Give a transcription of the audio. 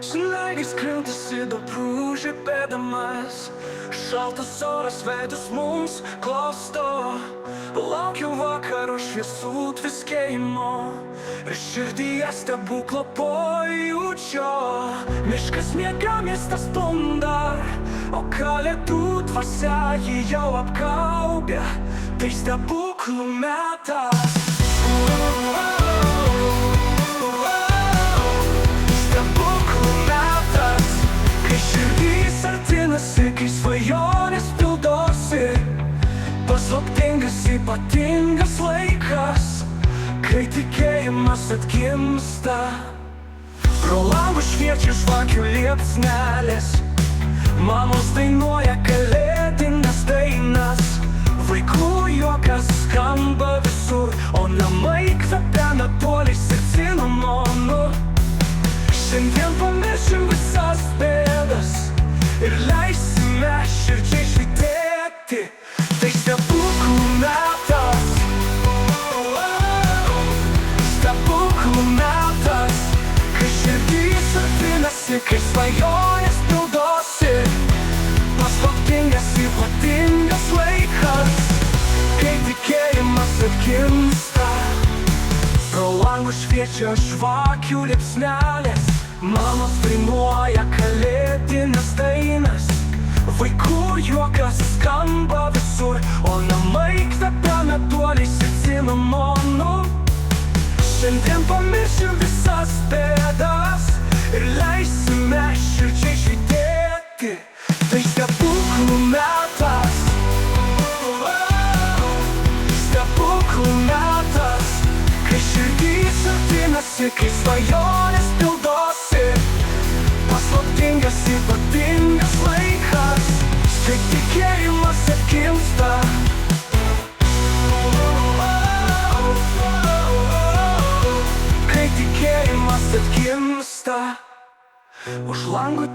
Žinai, skrindusi dobrūžį pėdamas, šaltas oras veidus mums klosto. Laukiu vakaro šviesų tviskėjimo ir širdyje stebuklo pojūčio. Miškas miega, miestas bunda, o kalėdų dvasia jį jau apgaubia. Tai stebuklų metas. Stebuklų metas, kai širdys artinasi, kai svajonės pildosi. Paslaptingas, ypatingas laikas, kai tikėjimas atgimsta. Pro langus šviečia žvakių liepsnelės, mamos dainuoja kalėdines dainas. Vaikų juokas skamba visur, o namai kvepia meduoliais ir cinamonu. Šiandien pamiršim visas bėdas ir leisime širdžiai švytėti. Tai stebuklų metas. Stebuklų metas, kai širdys artinasi, kai svajonės pildosi. Paslaptingas, ypatingas laikas, kai tikėjimas atgimsta. Pro langus šviečia žvakių liepsnelės, mamos dainuoja kalėdines dainas. Vaikų juokas skamba visur, o namai kvepia meduoliais ir cinamonu. Šiandien pamiršim visas bėdas ir leisime širdžiai švytėti. Tai stebuklų metas. Stebuklų metas, kai širdys artinasi, kai svajonės pildosi. Paslaptingas, ypatingas laikas, kai tikėjimas atgimsta. Kai tikėjimas atgimsta. Už lango